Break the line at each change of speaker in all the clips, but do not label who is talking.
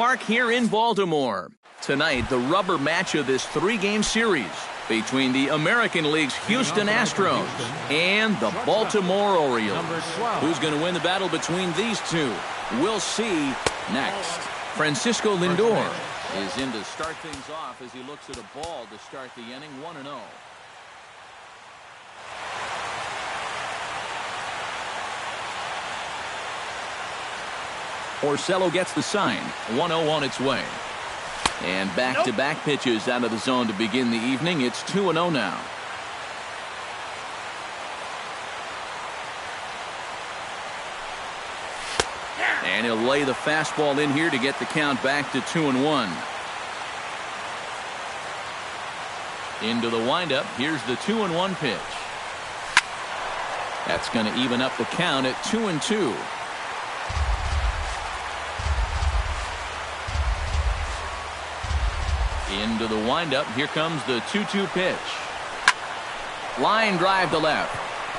Park here in Baltimore. Tonight, the rubber match of this three-game series between the American League's Houston Astros and the Baltimore Orioles. Who's going to win the battle between these two? We'll see next. Francisco Lindor is in to start things off as he looks at a ball to start the inning, 1-0. Porcello gets the sign, 1-0 on its way. And back-to-back pitches out of the zone to begin the evening. It's 2-0 now. And he'll lay the fastball in here to get the count back to 2-1. Into the windup. Here's the 2-1 pitch. That's going to even up the count at 2-2. Into the windup. Here comes the 2-2 pitch. Line drive to left.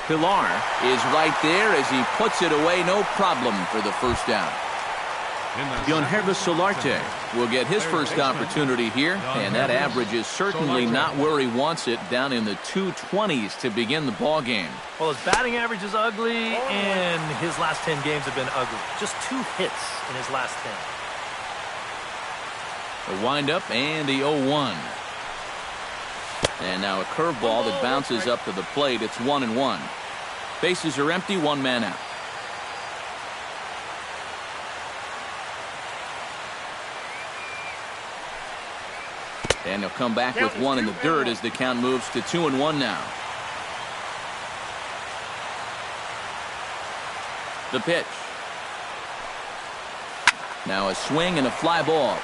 Pilar is right there as he puts it away, no problem for the first down. Yangervis Solarte will get his first opportunity here, and that average is certainly not where he wants it, down in the 220s to begin the ball game.
Well, his batting average is ugly, and his last 10 games have been ugly. Just 2 hits in his last 10.
The windup and the 0-1. And now a curveball that bounces up to the plate. It's 1-1. Bases are empty, one man out. And he'll come back with one in the dirt as the count moves to 2-1 now. The pitch. Now a swing and a fly ball.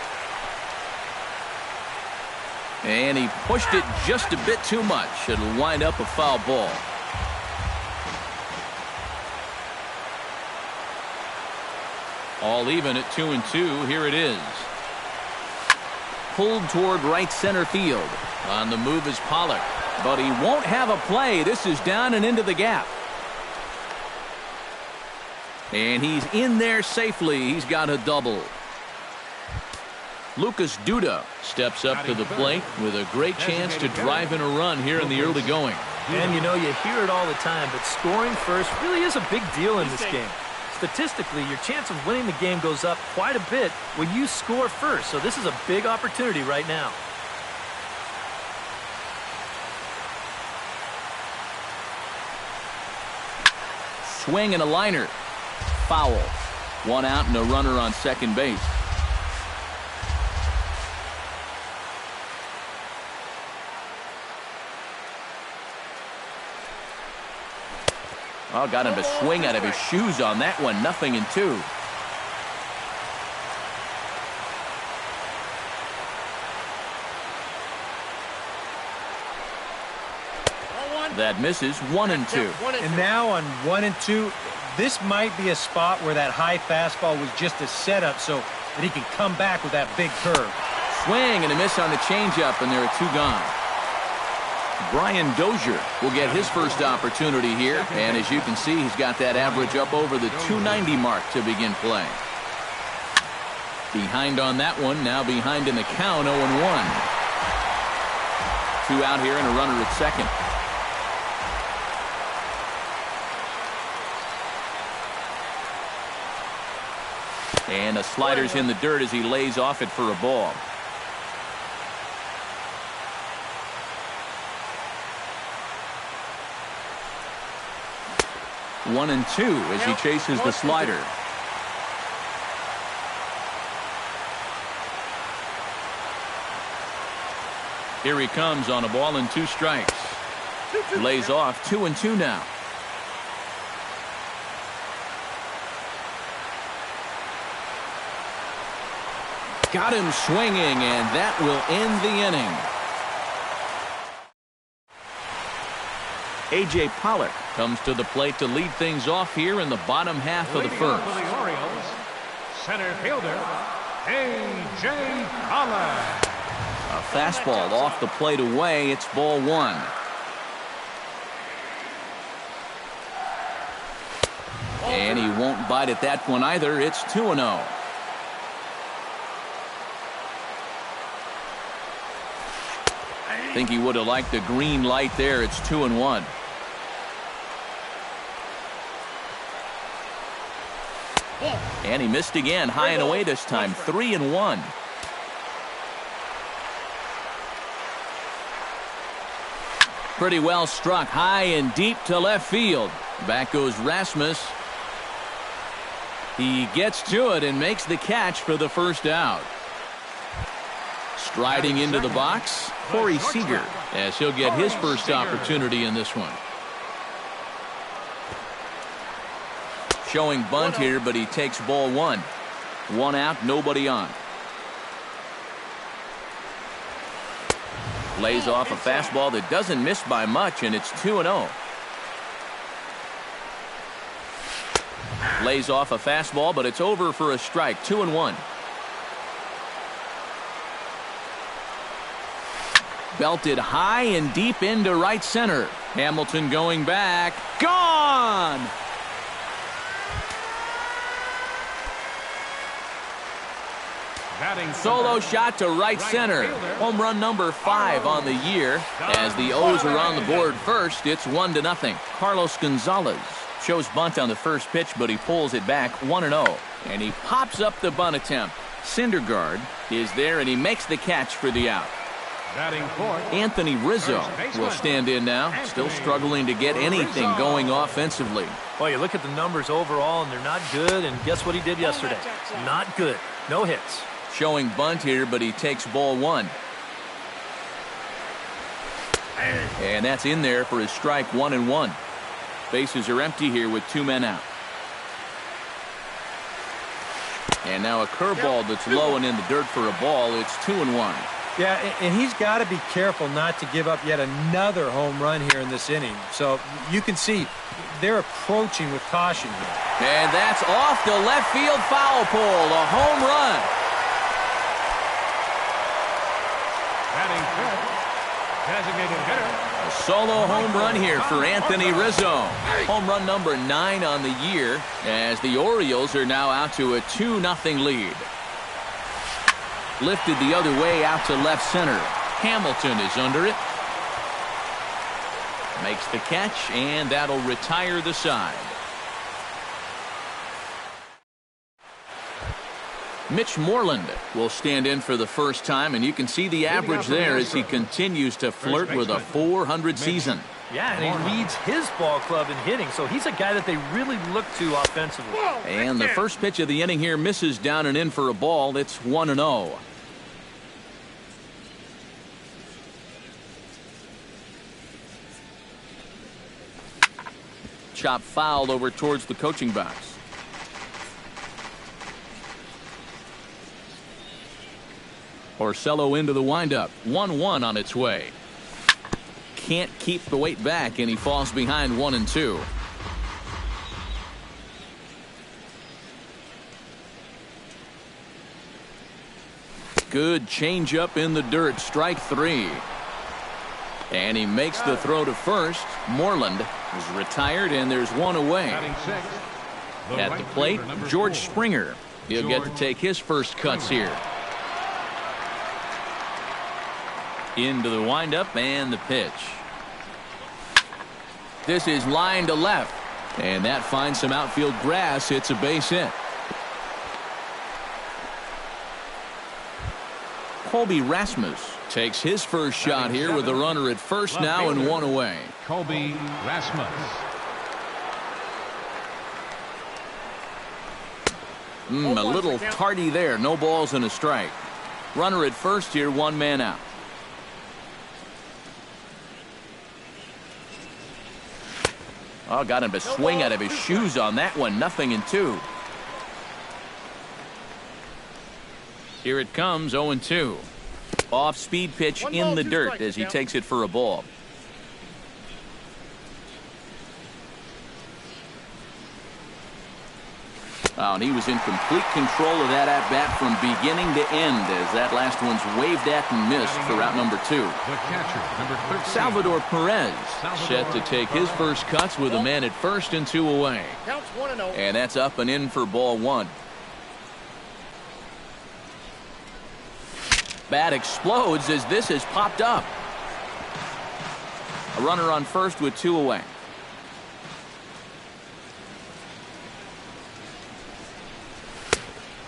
And he pushed it just a bit too much. It'll wind up a foul ball. All even at 2-2. Here it is. Pulled toward right center field. On the move is Pollock. But he won't have a play. This is down and into the gap. And he's in there safely. He's got a double. Lucas Duda steps up to the plate with a great chance to drive in a run here in the early going.
And you know, you hear it all the time, but scoring first really is a big deal in this game. Statistically, your chance of winning the game goes up quite a bit when you score first. So this is a big opportunity right now.
Swing and a liner. Foul. One out and a runner on second base. Oh, got him to swing out of his shoes on that one. 0-2. That misses. 1-2.
And now on 1-2, this might be a spot where that high fastball was just a setup so that he can come back with that big curve.
Swing and a miss on the changeup, and there are 2 gone. Brian Dozier will get his first opportunity here, and as you can see, he's got that average up over the 290 mark to begin play. Behind on that one, now behind in the count, 0-1. 2 out here and a runner at second. And the slider's in the dirt as he lays off it for a ball. One and 2 as he chases the slider. Here he comes on a ball and 2 strikes. Lays off 2-2 now. Got him swinging, and that will end the inning. A.J. Pollock comes to the plate to lead things off here in the bottom half of the first.
For the Orioles, center fielder, A.J. Pollock.
A fastball off the plate away. It's ball 1. And he won't bite at that one either. It's 2-0. Think he would have liked the green light there. It's 2-1. And he missed again, high and away this time, 3-1. Pretty well struck, high and deep to left field. Back goes Rasmus. He gets to it and makes the catch for the first out. Striding into the box, Corey Seager, as he'll get his first opportunity in this one. Showing bunt here, but he takes ball one. One out, nobody on. Lays off a fastball that doesn't miss by much, and it's 2-0. Lays off a fastball, but it's over for a strike. 2-1. Belted high and deep into right center. Hamilton going back. Gone! Solo shot to right center. Home run number 5 on the year. As the O's are on the board first, it's 1-0. Carlos Gonzalez shows bunt on the first pitch, but he pulls it back 1-0. And he pops up the bunt attempt. Syndergaard is there, and he makes the catch for the out. Anthony Rizzo will stand in now, still struggling to get anything going offensively.
Well, you look at the numbers overall, and they're not good, and guess what he did yesterday? Not good. No hits.
Showing bunt here, but he takes ball one. And that's in there for his strike, 1-1. Bases are empty here with 2 men out. And now a curveball that's low and in the dirt for a ball. It's 2-1.
Yeah, and he's got to be careful not to give up yet another home run here in this inning. So you can see they're approaching with caution here.
And that's off the left field foul pole. A home run.
Batting fifth, designated hitter.
A solo home run here for Anthony Rizzo. Home run number 9 on the year, as the Orioles are now out to a 2-0 lead. Lifted the other way out to left center. Hamilton is under it. Makes the catch, and that'll retire the side. Mitch Moreland will stand in for the first time, and you can see the average there as he continues to flirt with a .400 season.
Yeah, and he leads his ball club in hitting, so he's a guy that they really look to offensively.
And the first pitch of the inning here misses down and in for a ball. It's 1-0. Chop fouled over towards the coaching box. Porcello into the windup. 1-1 on its way. Can't keep the weight back, and he falls behind 1-2. Good changeup in the dirt. Strike 3. And he makes the throw to first. Moreland is retired, and there's one away. At the plate, George Springer. He'll get to take his first cuts here. Into the windup and the pitch. This is line to left, and that finds some outfield grass. It's a base hit. Colby Rasmus takes his first shot here with a runner at first now and one away.
Colby Rasmus.
A little tardy there. No balls and a strike. Runner at first here, 1 man out. Oh, got him to swing out of his shoes on that one. 0-2. Here it comes, 0-2. Off-speed pitch in the dirt as he takes it for a ball. Oh, and he was in complete control of that at-bat from beginning to end as that last one's waved at and missed for out number 2.
The catcher, number 13.
Salvador Perez set to take his first cuts with a man at first and 2 away.
Counts 1-0.
And that's up and in for ball 1. Bat explodes as this has popped up. A runner on first with 2 away.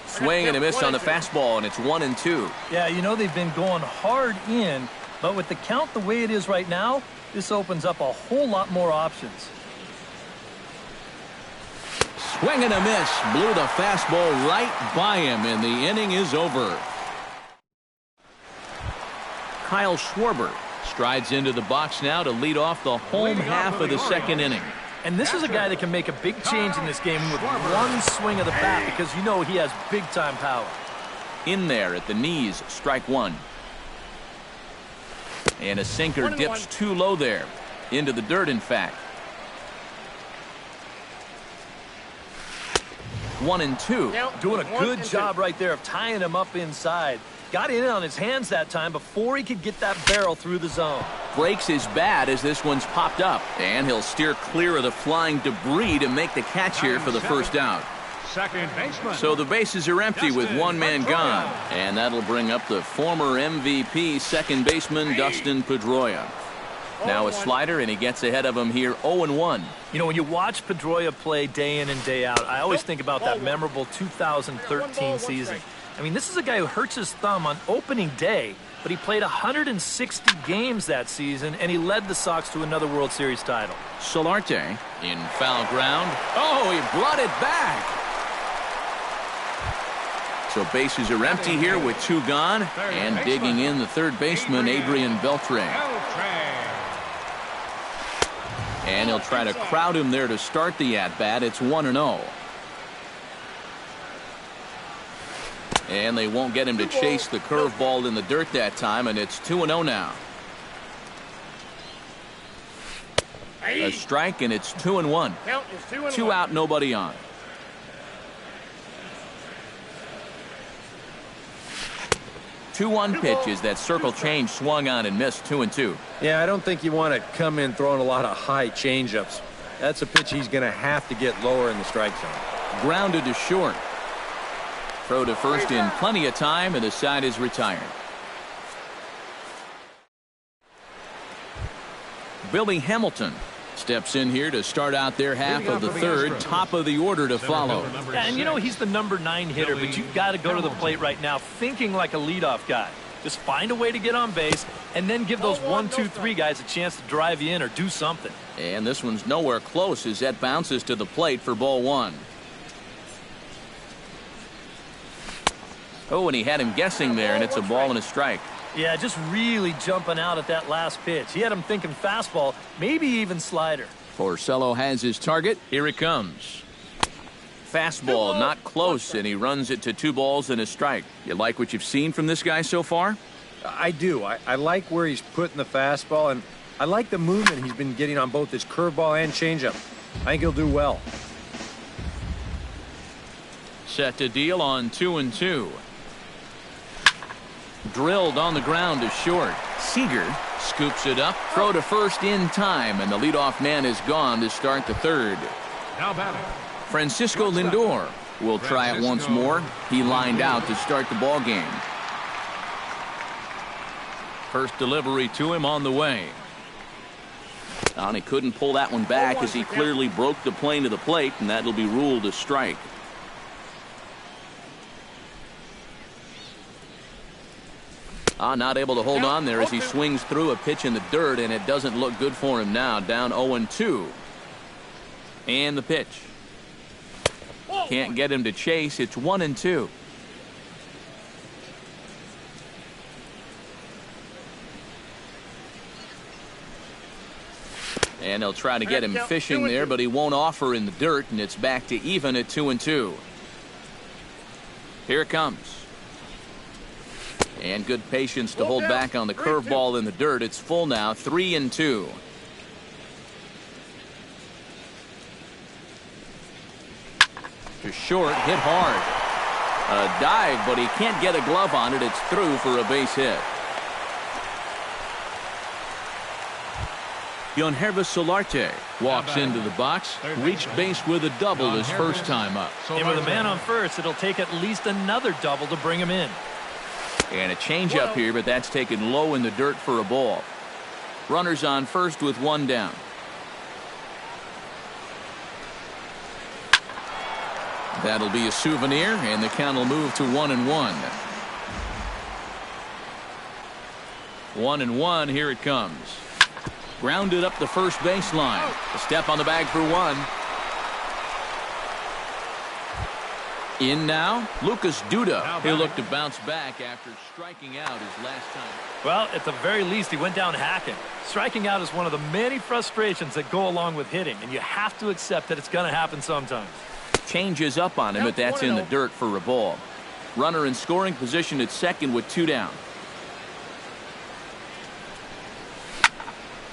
Swing and a miss on the fastball, and it's 1-2.
Yeah, you know they've been going hard in, but with the count the way it is right now, this opens up a whole lot more options.
Swing and a miss. Blew the fastball right by him, and the inning is over. Kyle Schwarber strides into the box now to lead off the home half of the second inning.
And this is a guy that can make a big change in this game with one swing of the bat because you know he has big-time power.
In there at the knees, strike one. And a sinker dips too low there. Into the dirt, in fact. 1-2.
Doing a good job right there of tying him up inside. Got in on his hands that time before he could get that barrel through the zone.
Breaks his bat as this one's popped up. And he'll steer clear of the flying debris to make the catch here for the first out.
Second baseman.
So the bases are empty with one man gone. And that'll bring up the former MVP second baseman Dustin Pedroia. Now a slider, and he gets ahead of him here 0-1.
You know, when you watch Pedroia play day in and day out, I always think about that memorable 2013 season. I mean, this is a guy who hurts his thumb on opening day, but he played 160 games that season, and he led the Sox to another World Series title.
Solarte in foul ground. Oh, he brought it back. So bases are empty here with 2 gone, and digging in the third baseman, Adrian Beltre. And he'll try to crowd him there to start the at-bat. It's 1-0. And they won't get him to chase the curveball in the dirt that time, and it's 2-0 now. A strike, and it's 2-1. 2 out, nobody on. 2-1 pitch is that circle change swung on and missed. 2-2.
Yeah, I don't think you want to come in throwing a lot of high changeups. That's a pitch he's going to have to get lower in the strike zone.
Grounded to short. Throw to first in plenty of time, and the side is retired. Billy Hamilton steps in here to start out their half of the third. Top of the order to follow.
And you know he's the number 9 hitter, but you've got to go to the plate right now thinking like a leadoff guy. Just find a way to get on base and then give those 1, 2, 3 guys a chance to drive you in or do something.
And this one's nowhere close as that bounces to the plate for ball 1. Oh, and he had him guessing there, and it's a ball and a strike.
Yeah, just really jumping out at that last pitch. He had him thinking fastball, maybe even slider.
Porcello has his target. Here it comes. Fastball, not close, and he runs it to 2 balls and a strike. You like what you've seen from this guy so far?
I do. I like where he's putting the fastball, and I like the movement he's been getting on both his curveball and changeup. I think he'll do well.
Set to deal on 2-2. Drilled on the ground to short. Seager scoops it up. Throw to first in time, and the leadoff man is gone to start the third.
Now batting.
Francisco Lindor will try it once more. He lined out to start the ball game. First delivery to him on the way. And he couldn't pull that one back as he clearly broke the plane to the plate, and that'll be ruled a strike. Not able to hold on there as he swings through a pitch in the dirt, and it doesn't look good for him now. Down 0-2. And the pitch. Can't get him to chase. It's 1-2. And they'll try to get him fishing there, but he won't offer in the dirt, and it's back to even at 2-2. Here it comes. And good patience to hold back on the curveball in the dirt. It's full now, 3-2. To short, hit hard. A dive, but he can't get a glove on it. It's through for a base hit. Yangervis Solarte walks into the box, reached base with a double his first time up.
And with a man on first, it'll take at least another double to bring him in.
And a changeup here, but that's taken low in the dirt for a ball. Runners on first with one down. That'll be a souvenir, and the count will move to 1-1. 1-1, here it comes. Grounded up the first baseline. A step on the bag for one. In now, Lucas Duda. He'll look to bounce back after striking out his last time.
Well, at the very least, he went down hacking. Striking out is one of the many frustrations that go along with hitting, and you have to accept that it's going to happen sometimes.
Changes up on him, but that's in the dirt for a ball. Runner in scoring position at second with two down.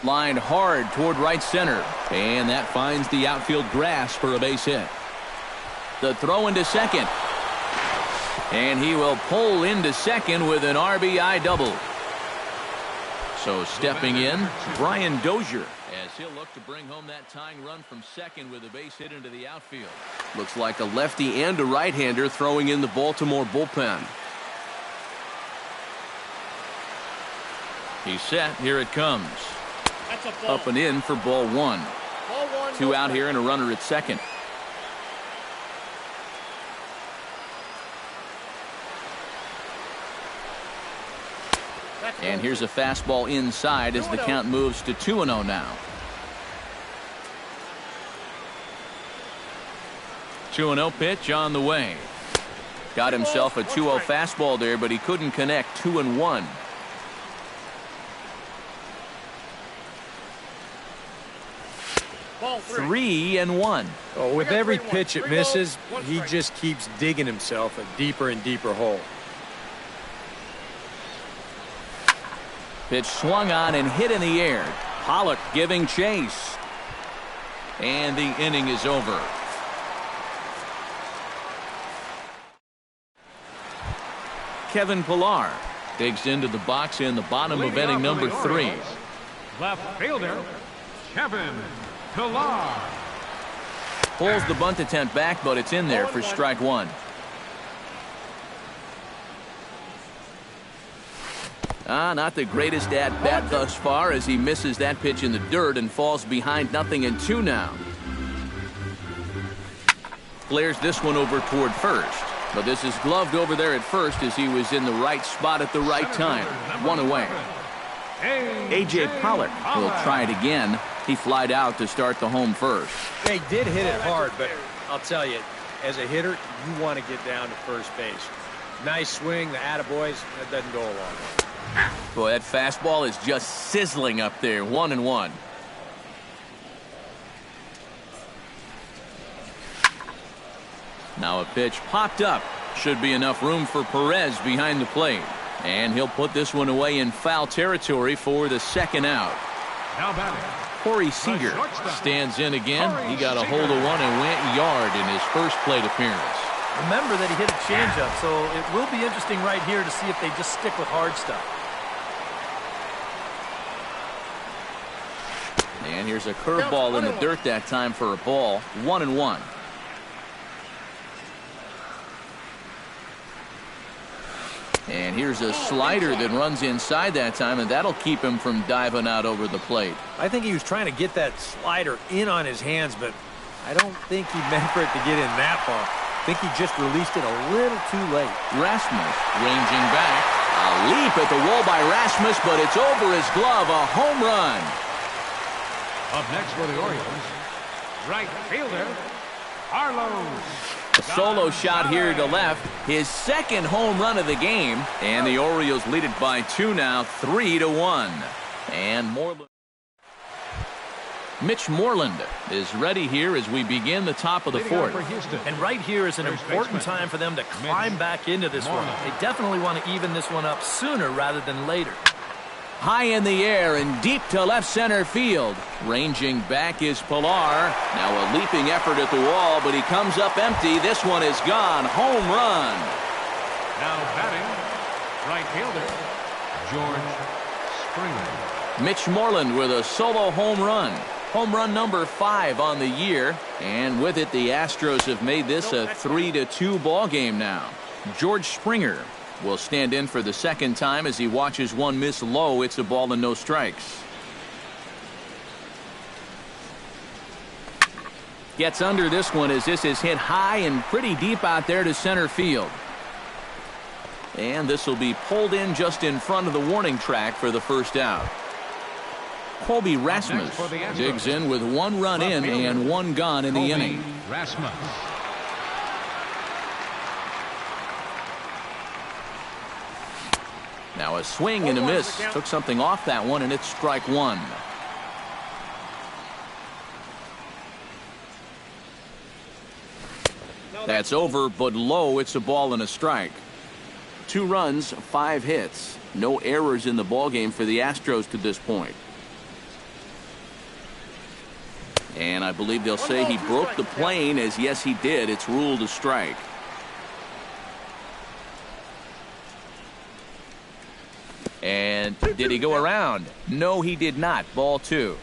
Lined hard toward right center, and that finds the outfield grass for a base hit. The throw into second, and he will pull into second with an RBI double. So stepping in, Brian Dozier, as he'll look to bring home that tying run from second with a base hit into the outfield. Looks like a lefty and a right-hander throwing in the Baltimore bullpen. He's set. Here it comes. Up and in for ball one. Two out here and a runner at second. And here's a fastball inside as the count moves to 2-0 now. 2-0 pitch on the way. Got himself a 2-0 fastball there, but he couldn't connect. 2-1.
Ball
3-1.
Oh, with every pitch it misses, he just keeps digging himself a deeper and deeper hole.
Pitch swung on and hit in the air. Pollock giving chase. And the inning is over. Kevin Pillar digs into the box in the bottom of inning number 3.
Left fielder, Kevin Pillar.
Pulls the bunt attempt back, but it's in there for strike one. Not the greatest at-bat thus far as he misses that pitch in the dirt and falls behind 0-2 now. Flares this one over toward first, but this is gloved over there at first as he was in the right spot at the right time. One away. A.J. Pollock will try it again. He flied out to start the home first.
They did hit it hard, but I'll tell you, as a hitter, you want to get down to first base. Nice swing, the attaboys, that doesn't go along.
Boy, that fastball is just sizzling up there. 1-1. Now a pitch popped up. Should be enough room for Perez behind the plate. And he'll put this one away in foul territory for the second out.
Now batting,
Corey Seager stands in again. He got a hold of one and went yard in his first plate appearance.
Remember that he hit a changeup, so it will be interesting right here to see if they just stick with hard stuff.
And here's a curveball in the dirt that time for a ball. 1-1. And here's a slider that runs inside that time, and that'll keep him from diving out over the plate.
I think he was trying to get that slider in on his hands, but I don't think he meant for it to get in that far. I think he just released it a little too late.
Rasmus ranging back. A leap at the wall by Rasmus, but it's over his glove. A home run.
up next for the Orioles, right fielder, Carlos.
A solo shot here to left. His second home run of the game. And the Orioles lead it by 2 now, 3-1. And Moreland. Mitch Moreland is ready here as we begin the top of the fourth.
And right here is an important time for them to climb back into this one. They definitely want to even this one up sooner rather than later.
High in the air and deep to left center field. Ranging back is Pillar. Now a leaping effort at the wall, but he comes up empty. This one is gone. Home run.
Now batting, right fielder, George Springer.
Mitch Moreland with a solo home run. Home run number 5 on the year. And with it, the Astros have made this a 3-2 ball game now. George Springer will stand in for the second time as he watches one miss low. It's a ball and no strikes. Gets under this one as this is hit high and pretty deep out there to center field. And this will be pulled in just in front of the warning track for the first out. Colby Rasmus digs in with 1 run in and 1 gone in the inning.
Rasmus.
Now a swing and a miss. Took something off that one, and it's strike 1. That's over, but low. It's a ball and a strike. 2 runs, 5 hits. No errors in the ballgame for the Astros to this point. And I believe they'll say he broke the plane, as yes, he did. It's ruled a strike. And did he go around? No, he did not. Ball 2.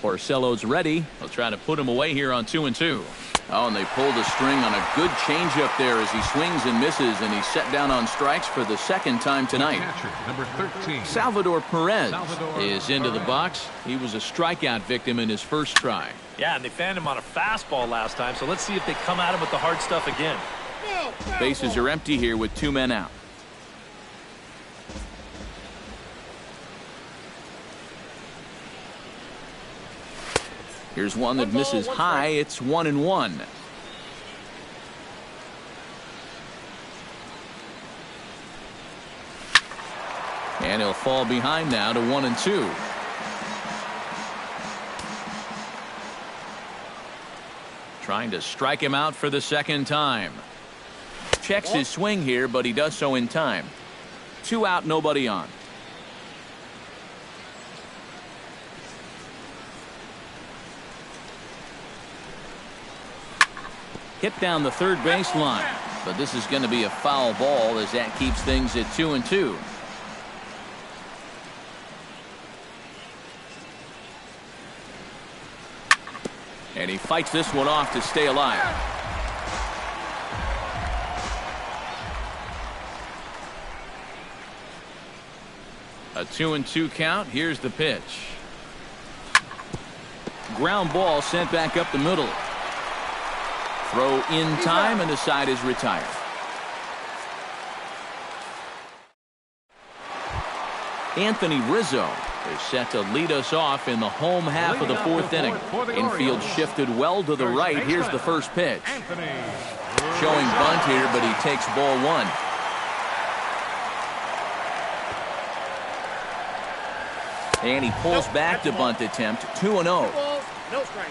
Porcello's ready. They'll try to put him away here on 2-2. Oh, and they pulled a string on a good changeup there as he swings and misses, and he's set down on strikes for the 2nd time tonight.
Catcher, number 13.
Salvador Perez is into the box. He was a strikeout victim in his first try.
Yeah, and they fanned him on a fastball last time, so let's see if they come at him with the hard stuff again.
Bases are empty here with 2 men out. Here's one that misses high. It's 1-1. And he'll fall behind now to 1-2. Trying to strike him out for the 2nd time. Checks his swing here, but he does so in time. 2 out, nobody on. Hit down the third baseline, but this is going to be a foul ball as that keeps things at 2-2. And he fights this one off to stay alive. A 2-2 count. Here's the pitch. Ground ball sent back up the middle. Throw in time, and the side is retired. Anthony Rizzo is set to lead us off in the home half of the 4th inning. Infield shifted well to the right. Here's the first pitch. Showing bunt here, but he takes ball 1. And he pulls back the bunt attempt. 2-0.
No strike.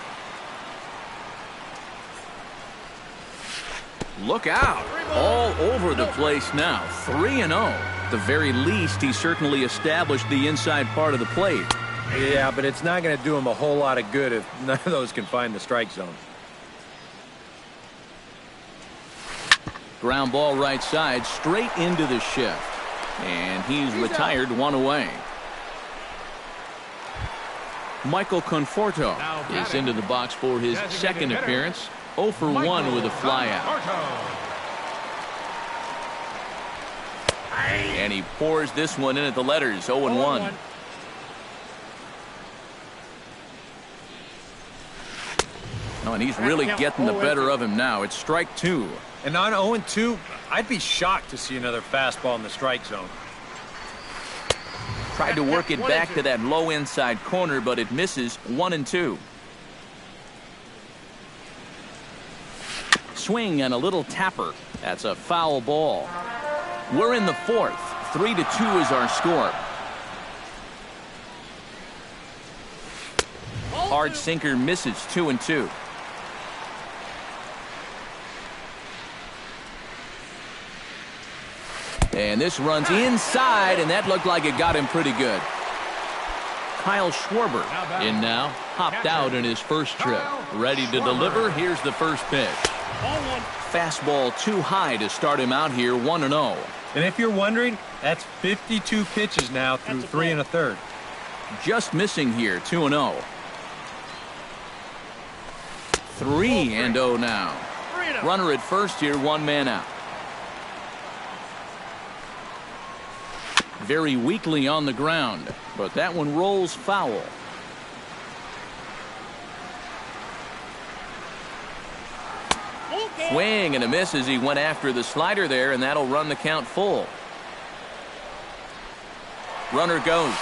Look out. All over the place now. 3-0. At the very least, he certainly established the inside part of the plate.
Yeah, but it's not going to do him a whole lot of good if none of those can find the strike zone.
Ground ball right side, straight into the shift. And he's retired, 1 away. Michael Conforto is into the box for his 2nd appearance. 0 for 1 with a flyout. And he pours this one in at the letters. 0-1. Oh, and he's really getting the better of him now. It's strike 2.
And on 0-2, I'd be shocked to see another fastball in the strike zone.
Tried to work it back to that low inside corner, but it misses. 1-2. Swing and a little tapper. That's a foul ball. We're in the 4th. 3-2 is our score. Hard sinker misses. 2-2. And this runs inside, and that looked like it got him pretty good. Kyle Schwarber in now. Hopped out in his first trip. Ready to deliver. Here's the first pitch. Fastball too high to start him out here. 1-0.
And if you're wondering, that's 52 pitches now through 3 1/3.
Just missing here. 2-0. 3-0 now. Runner at first here. 1 man out. Very weakly on the ground, but that one rolls foul. Swing and a miss as he went after the slider there, and that'll run the count full. Runner goes.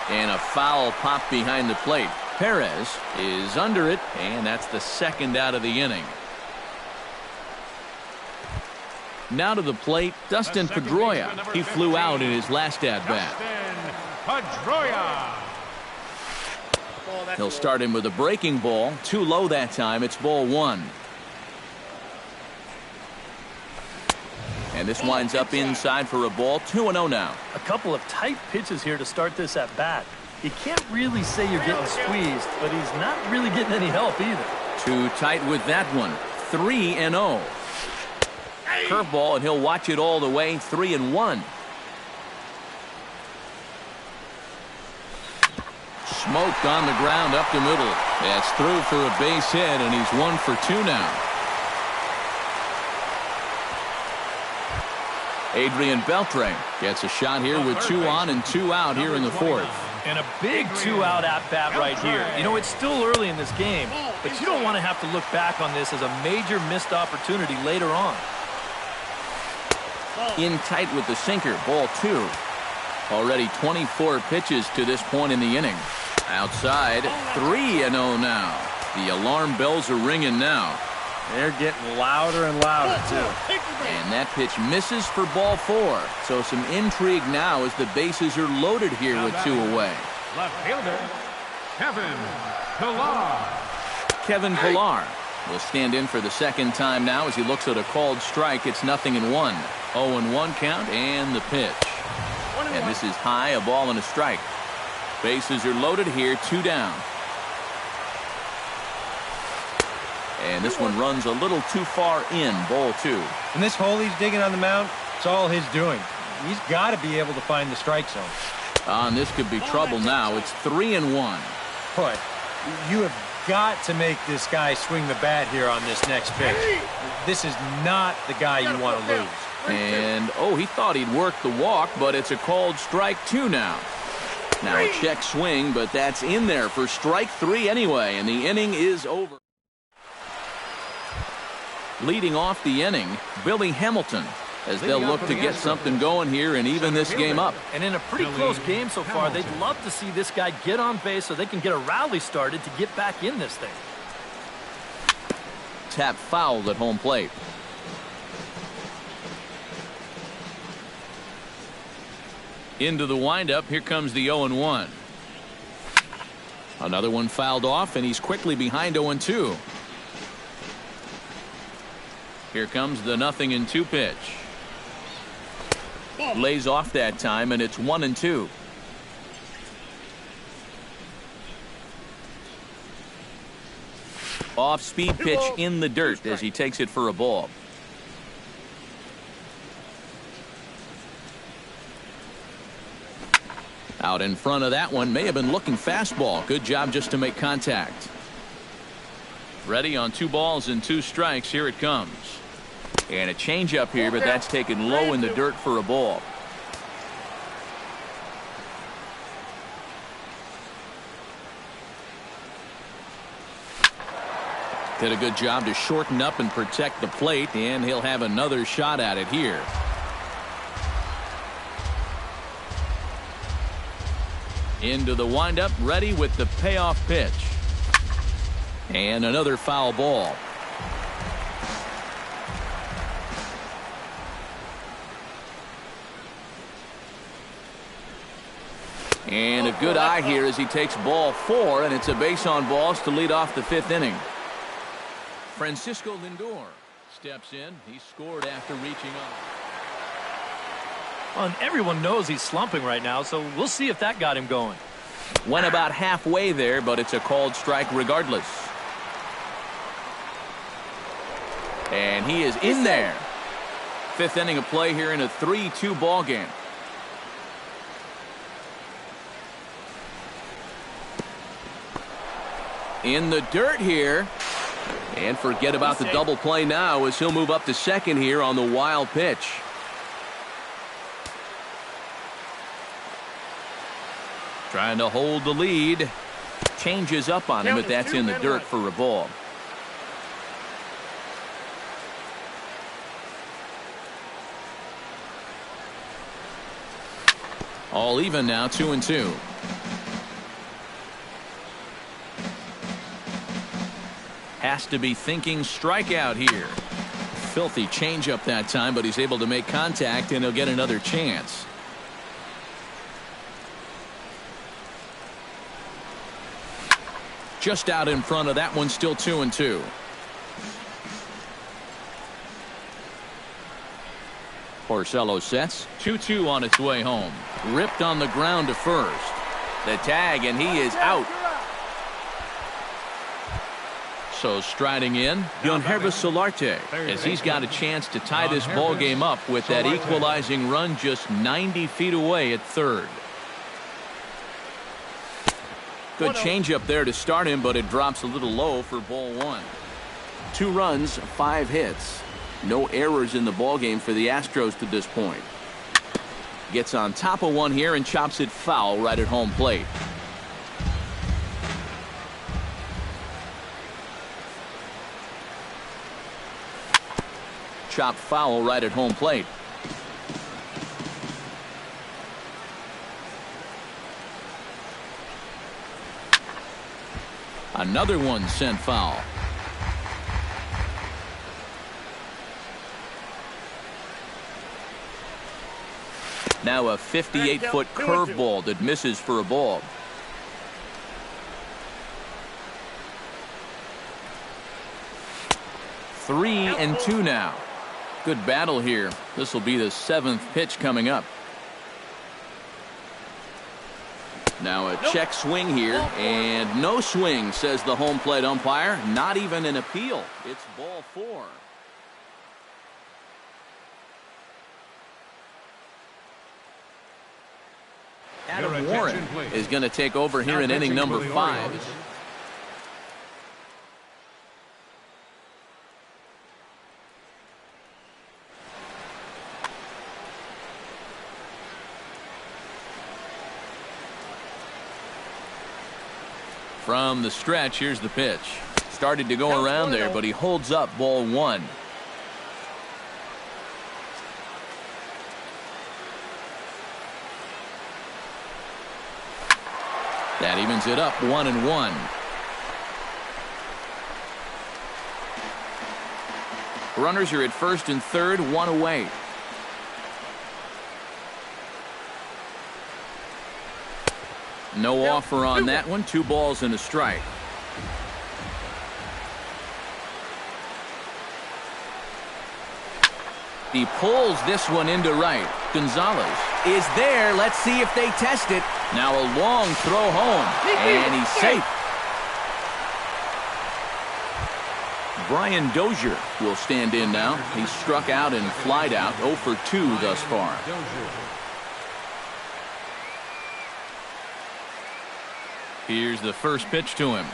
And a foul pop behind the plate. Perez is under it, and that's the second out of the inning. Now to the plate, Dustin Pedroia. He flew out in his last at-bat. He'll start him with a breaking ball. Too low that time. It's ball one. And this winds up inside for a ball. 2-0 now.
A couple of tight pitches here to start this at bat. You can't really say you're getting squeezed, but he's not really getting any help either.
Too tight with that one. 3-0. Curveball, and he'll watch it all the way. 3-1. Smoked on the ground up the middle. That's through for a base hit, and he's 1 for 2 now. Adrian Beltre gets a shot here with 2 on and 2 out here in the fourth.
And a big 2-out at-bat right here. You know, it's still early in this game, but you don't want to have to look back on this as a major missed opportunity later on.
In tight with the sinker, ball 2. Already 24 pitches to this point in the inning. Outside, 3-0 now. The alarm bells are ringing now.
They're getting louder and louder, too.
And that pitch misses for ball 4. So some intrigue now as the bases are loaded here with 2 away.
Left fielder, Kevin Pillar.
Kevin Pillar will stand in for the second time now as he looks at a called strike. It's 0-1. 0-1 count and the pitch. And this is high, a ball and a strike. Bases are loaded here, 2 down. And this one runs a little too far in, ball 2.
And this hole he's digging on the mound, it's all his doing. He's got to be able to find the strike zone.
And this could be trouble now. It's 3-1.
Boy, you have got to make this guy swing the bat here on this next pitch. This is not the guy you want to lose.
And, oh, he thought he'd work the walk, but it's a called strike 2 now. Now a check swing, but that's in there for strike 3 anyway, and the inning is over. Leading off the inning, Billy Hamilton, as they'll look to get something going here and even this game up.
And in a pretty close game so far, they'd love to see this guy get on base so they can get a rally started to get back in this thing.
Tap fouled at home plate. Into the windup, here comes the 0-1. Another one fouled off, and he's quickly behind 0-2. Here comes the 0-2 pitch. Lays off that time, and it's 1-2. Off-speed pitch in the dirt as he takes it for a ball. Out in front of that one, may have been looking fastball. Good job just to make contact. Ready on 2 balls and 2 strikes. Here it comes. And a changeup here, but that's taken low in the dirt for a ball. Did a good job to shorten up and protect the plate, and he'll have another shot at it here. Into the windup, ready with the payoff pitch. And another foul ball. And a good eye here as he takes ball 4, and it's a base on balls to lead off the 5th inning. Francisco Lindor steps in. He scored after reaching up.
Well, and everyone knows he's slumping right now, so we'll see if that got him going.
Went about halfway there, but it's a called strike regardless. And he is in there. 5th inning of play here in a 3-2 ball game. In the dirt here. And forget about the double play now as he'll move up to second here on the wild pitch. Trying to hold the lead. Changes up on him, but that's in the dirt for a ball. All even now, 2-2. Has to be thinking strikeout here. Filthy changeup that time, but he's able to make contact, and he'll get another chance. Just out in front of that one, still 2-2. Porcello sets. 2-2 on its way home. Ripped on the ground to first. The tag, and he is out. So striding in, Yonhervis Solarte, as he's got a chance to tie this ball game up with that equalizing run just 90 feet away at third. Good changeup there to start him, but it drops a little low for ball one. 2 runs, 5 hits. No errors in the ball game for the Astros to this point. Gets on top of one here and chops it foul right at home plate. Chop foul right at home plate. Another one sent foul. Now a 58-foot curveball that misses for a ball. Three and two now. Good battle here. This will be the 7th pitch coming up. Now a check swing here, and no swing, says the home plate umpire. Not even an appeal. It's ball 4. Adam Warren is going to take over here in inning number 5. From the stretch, here's the pitch. Started to go around there, but he holds up ball 1. That evens it up 1-1. Runners are at first and third, 1 away. No offer on that one. 2 balls and a strike. He pulls this one into right. Gonzalez is there. Let's see if they test it. Now a long throw home, and he's safe. Brian Dozier will stand in now. He's struck out and flied out, 0 for 2 thus far. Here's the first pitch to him.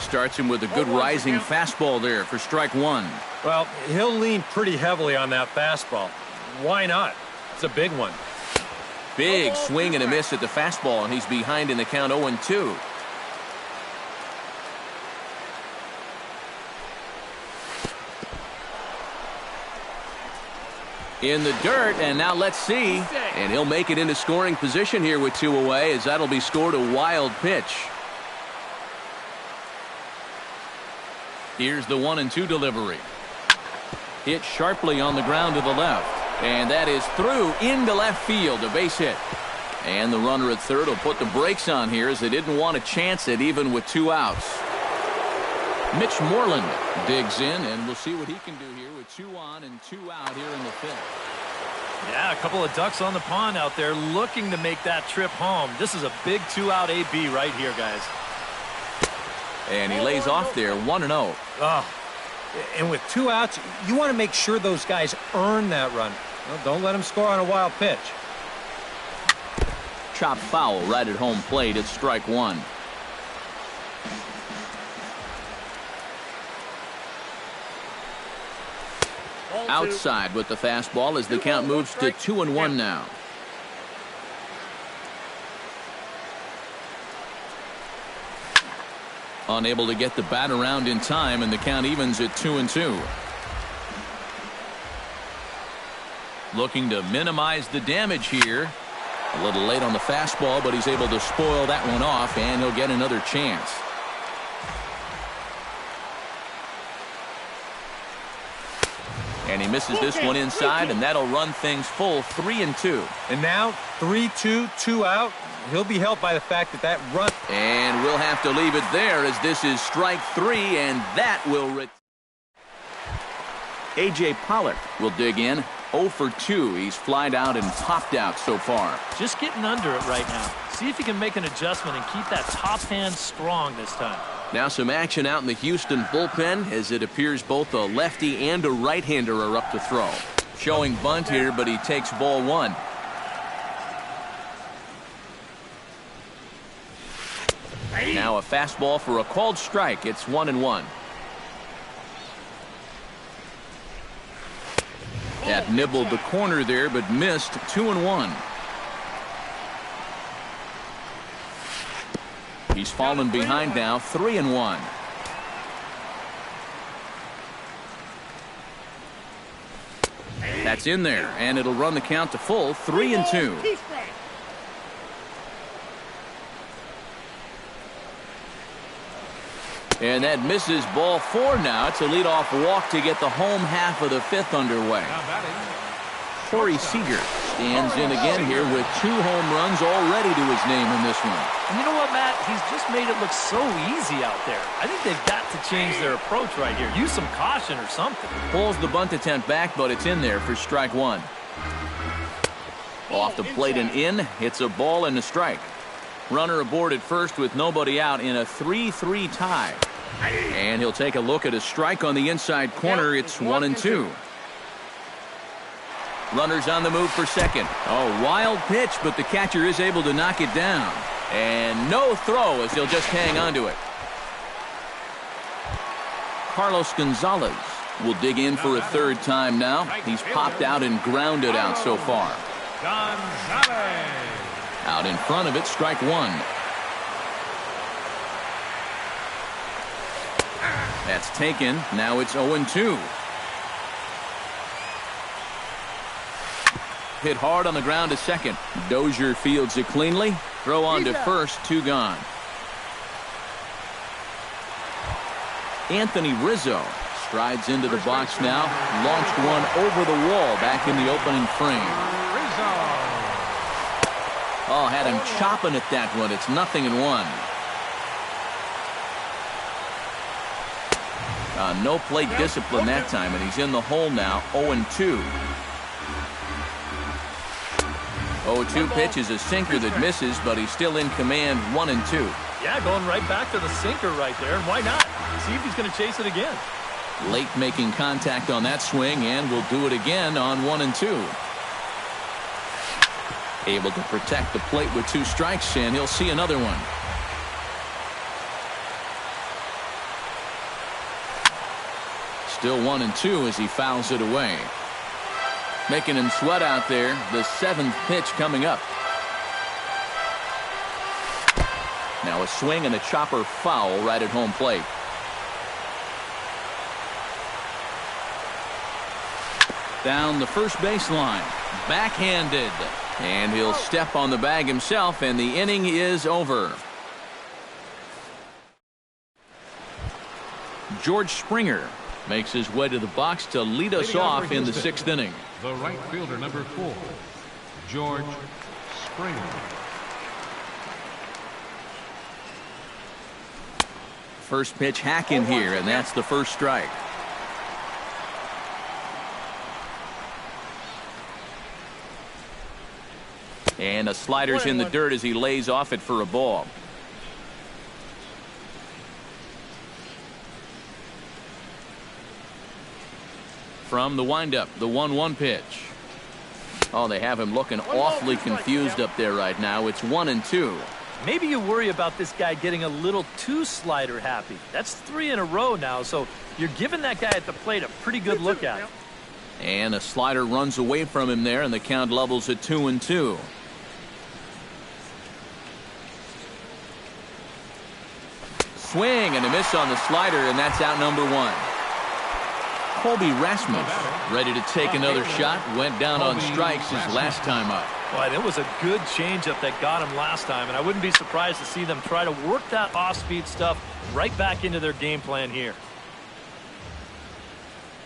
Starts him with a good rising fastball there for strike 1.
Well, he'll lean pretty heavily on that fastball. Why not? It's a big one.
Big swing and a miss at the fastball, and he's behind in the count 0-2. In the dirt, and now let's see. And he'll make it into scoring position here with 2 away, as that'll be scored a wild pitch. Here's the 1-2 delivery. Hit sharply on the ground to the left. And that is through into left field, a base hit. And the runner at third will put the brakes on here, as they didn't want to chance it even with 2 outs. Mitch Moreland digs in, and we'll see what he can do here with 2 on and 2 out here in the 5th.
Yeah, a couple of ducks on the pond out there looking to make that trip home. This is a big 2-out AB right here, guys.
And he lays off there, 1-0.
Oh, and with 2 outs, you want to make sure those guys earn that run. Well, don't let them score on a wild pitch.
Chop foul right at home plate. It's strike 1. Outside with the fastball as the count moves to 2-1 now. Unable to get the bat around in time, and the count evens at 2-2. Looking to minimize the damage here. A little late on the fastball, but he's able to spoil that one off, and he'll get another chance. And he misses this one inside, and that'll run things full 3-2.
And now 3-2, 2 out. He'll be helped by the fact that run.
And we'll have to leave it there as this is strike 3, and that will A.J. Pollock will dig in. 0 for 2. He's flied out and popped out so far.
Just getting under it right now. See if he can make an adjustment and keep that top hand strong this time.
Now some action out in the Houston bullpen as it appears both a lefty and a right-hander are up to throw. Showing bunt here, but he takes ball 1. Now a fastball for a called strike. It's 1-1. That nibbled the corner there, but missed. 2-1. He's fallen behind now. 3-1. That's in there, and it'll run the count to full. 3-2. And that misses. Ball 4 now. It's a leadoff walk to get the home half of the 5th underway. Corey Seager stands in again here with 2 home runs already to his name in this one.
And you know what, Matt? He's just made it look so easy out there. I think they've got to change their approach right here. Use some caution or something.
Pulls the bunt attempt back, but it's in there for strike 1. Off the plate and in. It's a ball and a strike. Runner aboard at first with nobody out in a 3-3 tie. And he'll take a look at a strike on the inside corner. It's 1-2. Runners on the move for second. Oh, wild pitch, but the catcher is able to knock it down. And no throw as he'll just hang on to it. Carlos Gonzalez will dig in for a 3rd time now. He's popped out and grounded out so far.
Gonzalez.
Out in front of it, strike 1. That's taken. Now it's 0-2. Hit hard on the ground to second. Dozier fields it cleanly. Throw on to first. 2 gone. Anthony Rizzo strides into the box now. Launched one over the wall back in the opening frame. Oh, had him chopping at that one. It's 0-1. No plate discipline that time, and he's in the hole now. 0-2. 0-2 pitch is a sinker that misses, but he's still in command. 1-2.
Yeah, going right back to the sinker right there. And why not? See if he's going to chase it again.
Late making contact on that swing, and will do it again on 1-2. Able to protect the plate with 2 strikes, and he'll see another one. Still 1-2 as he fouls it away. Making him sweat out there. The 7th pitch coming up. Now a swing and a chopper foul right at home plate. Down the first baseline. Backhanded. And he'll step on the bag himself, and the inning is over. George Springer makes his way to the box to lead us off in the 6th inning.
The right fielder, number 4, George Springer.
First pitch hack in here, and that's the first strike. And a slider's in the dirt as he lays off it for a ball. From the windup, the 1-1 pitch. Oh, they have him looking awfully confused up there right now. It's 1-2.
Maybe you worry about this guy getting a little too slider happy. That's 3 in a row now, so you're giving that guy at the plate a pretty good look at it.
And a slider runs away from him there, and the count levels at 2-2. Swing and a miss on the slider, and that's out number 1. Colby Rasmus ready to take another shot. Went down on strikes his last time up.
Boy, that was a good changeup that got him last time, and I wouldn't be surprised to see them try to work that off-speed stuff right back into their game plan here.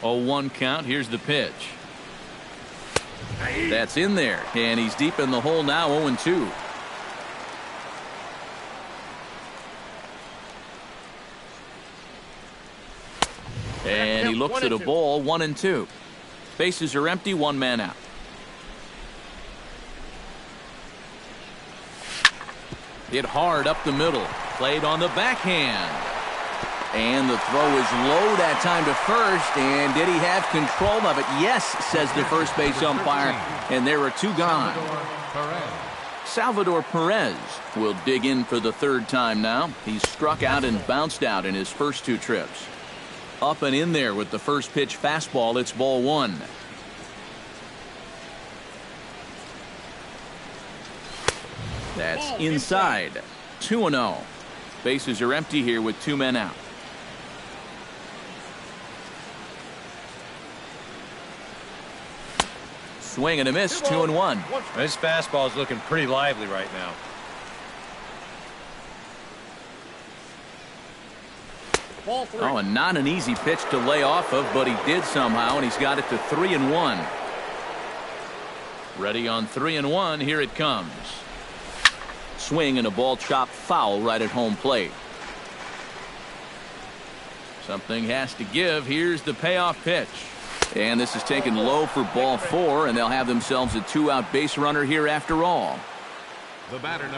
0-1 count. Here's the pitch. That's in there, and he's deep in the hole now. 0-2. And he looks at a ball. 1-2. Bases are empty. One man out. Hit hard up the middle. Played on the backhand. And the throw is low that time to first. And did he have control of it? Yes, says the first base umpire. And there are two gone. Salvador Perez will dig in for the third time now. He's struck out and bounced out in his first two trips. Up and in there with the first pitch fastball. It's ball one. That's inside. 2-0. Bases are empty here with two men out. Swing and a miss. 2-1.
This fastball is looking pretty lively right now.
Oh, and not an easy pitch to lay off of, but he did somehow, and he's got it to 3-1. Ready on 3-1. Here it comes. Swing and a ball chopped foul right at home plate. Something has to give. Here's the payoff pitch. And this is taken low for ball four, and they'll have themselves a two-out base runner here after all.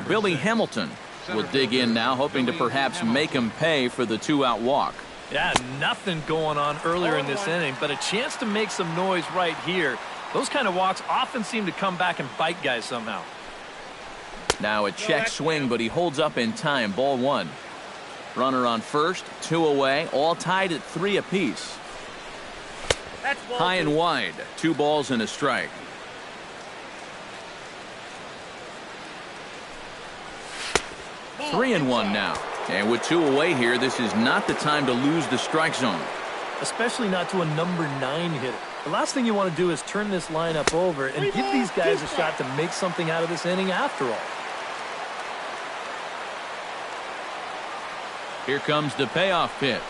Billy Hamilton will dig in now, hoping to perhaps make him pay for the two-out walk.
Yeah, nothing going on earlier in this inning, but a chance to make some noise right here. Those kind of walks often seem to come back and bite guys somehow.
Now a check swing, but he holds up in time. Ball one. Runner on first, two away, all tied at 3 apiece. High and wide, 2 balls and a strike. Three and one now. And with 2 away here, this is not the time to lose the strike zone.
Especially not to a number 9 hitter. The last thing you want to do is turn this lineup over and give these guys a shot to make something out of this inning after all.
Here comes the payoff pitch.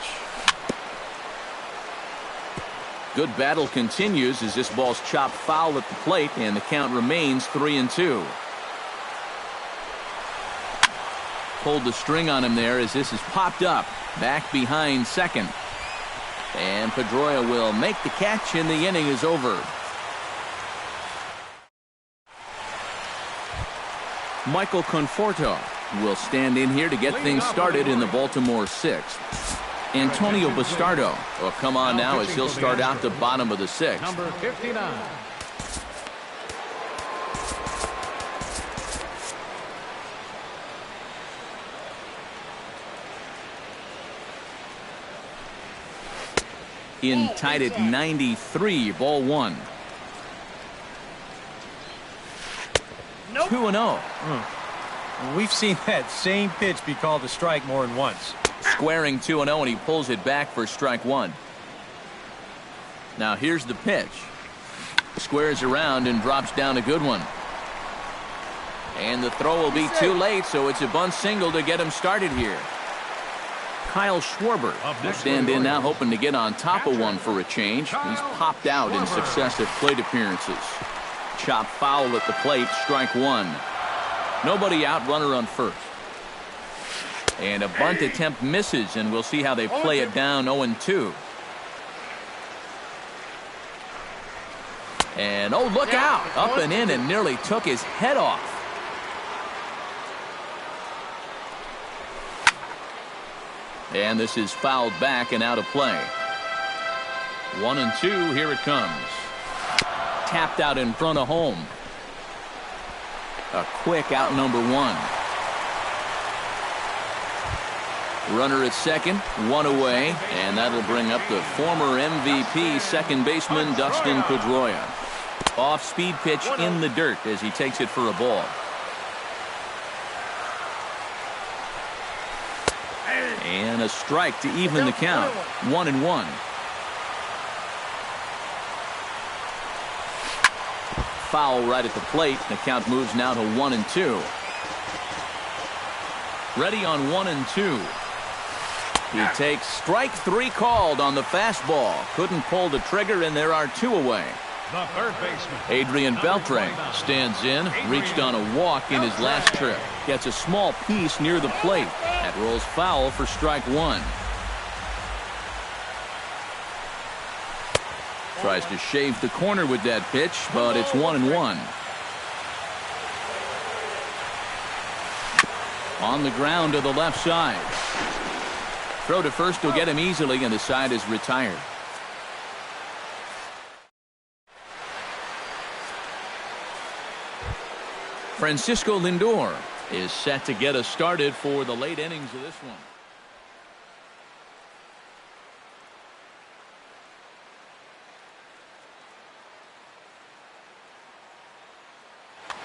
Good battle continues as this ball's chopped foul at the plate, and the count remains 3-2. Pulled the string on him there as this is popped up. Back behind second. And Pedroia will make the catch, and the inning is over. Michael Conforto will stand in here to get things started in the Baltimore 6th. Antonio Bastardo will come on now as he'll start out the bottom of the 6th.
Number 59.
In tied at 93, ball one. 2-0.
We've seen that same pitch be called a strike more than once.
Squaring 2-0, and he pulls it back for strike one. Now here's the pitch. Squares around and drops down a good one. And the throw will be too late, so it's a bunt single to get him started here. Kyle Schwarber will stand in now, hoping to get on top of one for a change. He's popped out in successive plate appearances. Chop foul at the plate, strike one. Nobody out, runner on first. And a bunt attempt misses, and we'll see how they play it down. 0-2. And oh, look out! Up and in and nearly took his head off. And this is fouled back and out of play. 1-2, here it comes. Tapped out in front of home. A quick out number one. Runner at second, 1 away, and that'll bring up the former MVP second baseman Dustin Pedroia. Off-speed pitch in the dirt as he takes it for a ball. And a strike to even the count. 1-1. foul right at the plate. The count moves now to 1-2. Ready on 1-2. He takes strike 3 called on the fastball. Couldn't pull the trigger, and there are 2 away.
The third baseman,
Adrian Beltre stands in, reached on a walk in his last trip. Gets a small piece near the plate. That rolls foul for strike 1. Tries to shave the corner with that pitch, but it's 1-1. On the ground to the left side. Throw to first will get him easily, and the side is retired. Francisco Lindor is set to get us started for the late innings of this one.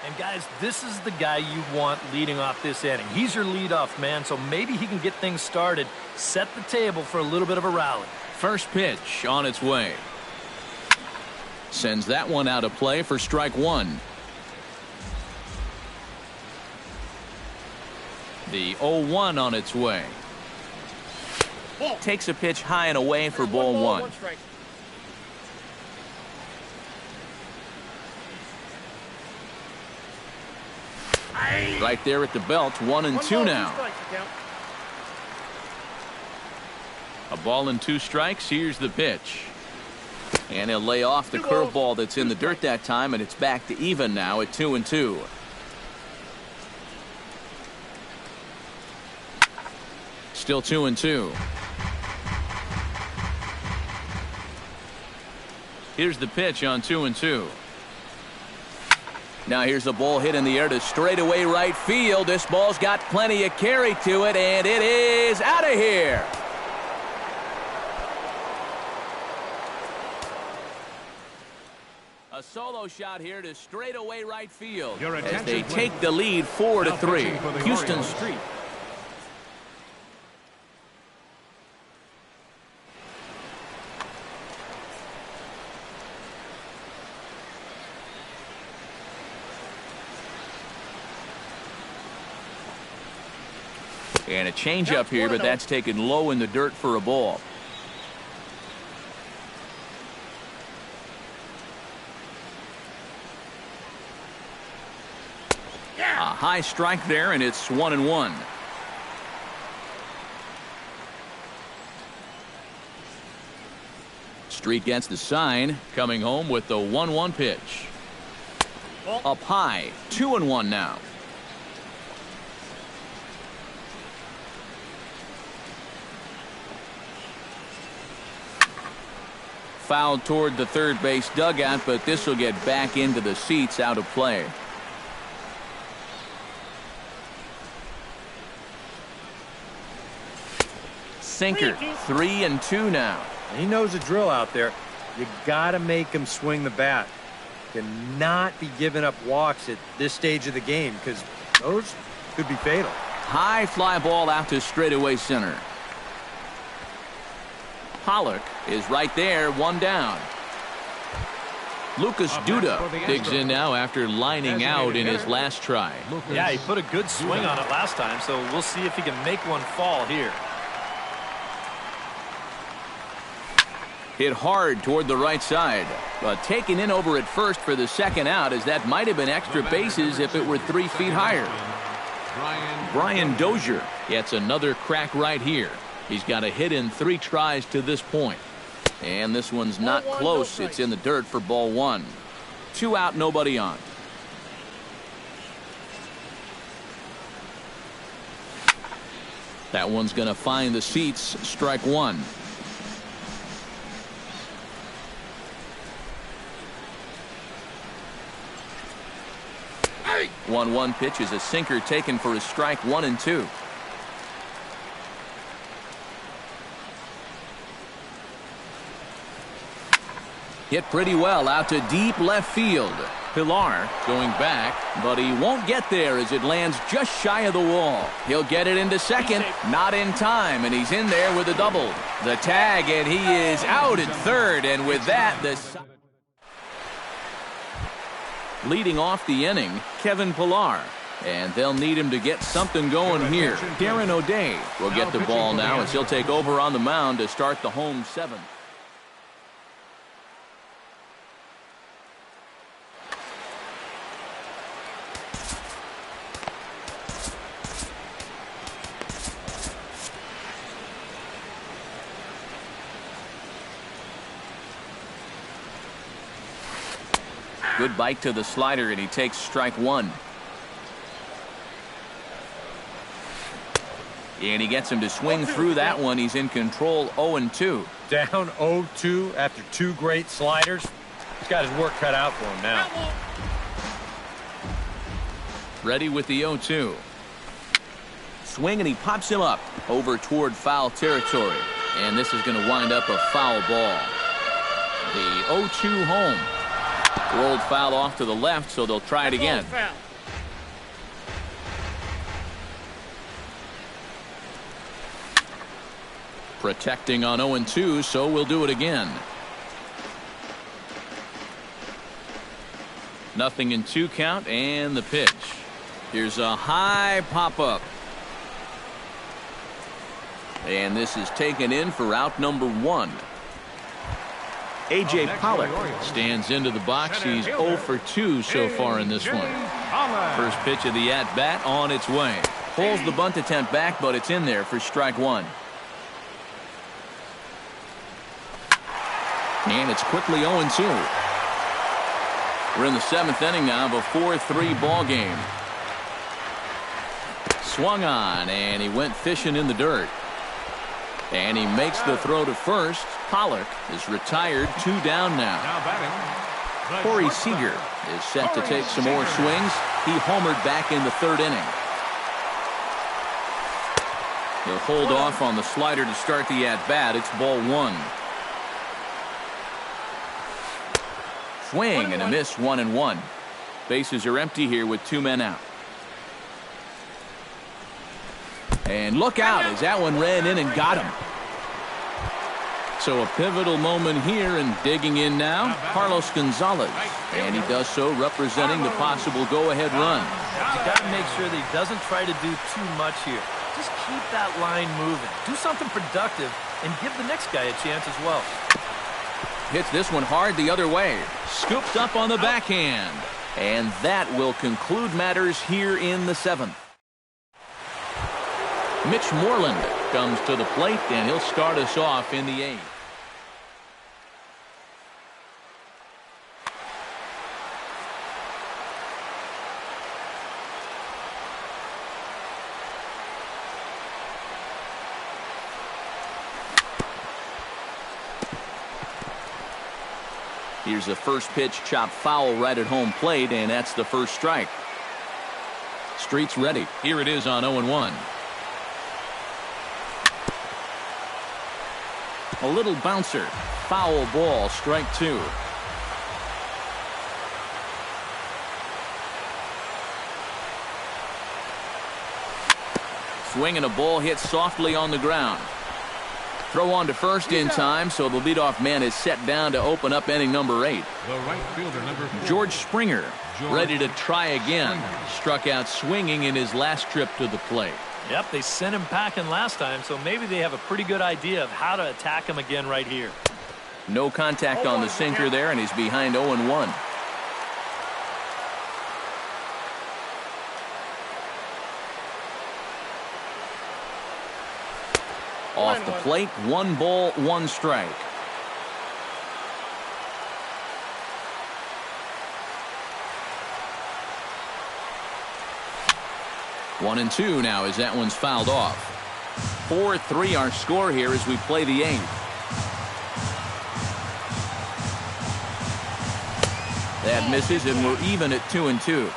And guys, this is the guy you want leading off this inning. He's your leadoff man, so maybe he can get things started, set the table for a little bit of a rally.
First pitch on its way. Sends that one out of play for strike 1. The 0-1 on its way. Takes a pitch high and away for ball 1. Right there at the belt, 1-2 now. A ball and 2 strikes. Here's the pitch. And he'll lay off the curveball that's in the dirt that time, and it's back to even now at 2-2. Still 2-2. Here's the pitch on 2-2. Now here's a ball hit in the air to straightaway right field. This ball's got plenty of carry to it, and it is out of here. A solo shot here to straightaway right field as they take the lead 4-3. Houston Street. And a changeup here, but that's taken low in the dirt for a ball. A high strike there, and it's 1-1. Street gets the sign, coming home with the 1-1 pitch. Up high, 2-1 now. Fouled toward the third base dugout, but this will get back into the seats, out of play. Sinker, 3-2 now.
He knows the drill out there. You got to make him swing the bat. Cannot be giving up walks at this stage of the game, because those could be fatal.
High fly ball out to straightaway center. Pollock is right there, 1 down. Lucas Duda digs in now after lining out in his last try.
Yeah, he put a good swing on it last time, so we'll see if he can make one fall here.
Hit hard toward the right side, but taken in over at first for the second out, as that might have been extra bases if it were 3 feet higher. Brian Dozier gets another crack right here. He's got a hit in 3 tries to this point. And this one's not close. It's in the dirt for ball 1. 2 out, nobody on. That one's going to find the seats. Strike 1. Hey. 1-1 pitch is a sinker taken for a strike. 1-2. Hit pretty well out to deep left field. Pilar going back, but he won't get there as it lands just shy of the wall. He'll get it into second, not in time, and he's in there with a double. The tag, and he is out at third, and with that, Leading off the inning, Kevin Pillar. And they'll need him to get something going here. Darren O'Day will get the ball now as he'll take over on the mound to start the home seventh. Good bite to the slider, and he takes strike one. And he gets him to swing through that one. He's in control, 0-2.
Down 0-2 after two great sliders. He's got his work cut out for him now.
Ready with the 0-2. Swing, and he pops him up over toward foul territory. And this is going to wind up a foul ball. The 0-2 home. Rolled foul off to the left, so they'll try it again. Protecting on 0-2, so we'll do it again. Nothing in 2 count, and the pitch. Here's a high pop-up. And this is taken in for out number 1. A.J. Pollock stands into the box. He's 0 for 2 so far in this one. First pitch of the at-bat on its way. Pulls the bunt attempt back, but it's in there for strike 1. And it's quickly 0-2. We're in the 7th inning now of a 4-3 ball game. Swung on, and he went fishing in the dirt. And he makes the throw to first. Pollock is retired, 2 down now. Corey Seager is set to take some more swings. He homered back in the 3rd inning. He'll hold off on the slider to start the at-bat. It's ball 1. Swing and a miss, 1-1. Bases are empty here with 2 men out. And look out as that one ran in and got him. So a pivotal moment here, and digging in now, Carlos Gonzalez. And he does so representing the possible go-ahead run.
You got to make sure that he doesn't try to do too much here. Just keep that line moving. Do something productive and give the next guy a chance as well.
Hits this one hard the other way. Scooped up on the backhand. And that will conclude matters here in the 7th. Mitch Moreland comes to the plate, and he'll start us off in the 8th. Here's a first pitch chopped foul right at home plate, and that's the first strike. Street's ready. Here it is on 0-1. A little bouncer. Foul ball, strike 2. Swing and a ball hit softly on the ground. Throw on to first in time, so the leadoff man is set down to open up inning number 8.
The right fielder, number 4.
George Springer, ready to try again. Struck out swinging in his last trip to the plate.
Yep, they sent him packing last time, so maybe they have a pretty good idea of how to attack him again right here.
No contact on the sinker there, and he's behind 0-1. Off the plate, 1 ball, 1 strike. One and 2 now as that one's fouled off. 4-3 our score here as we play the 8th. That misses, and we're even at 2-2.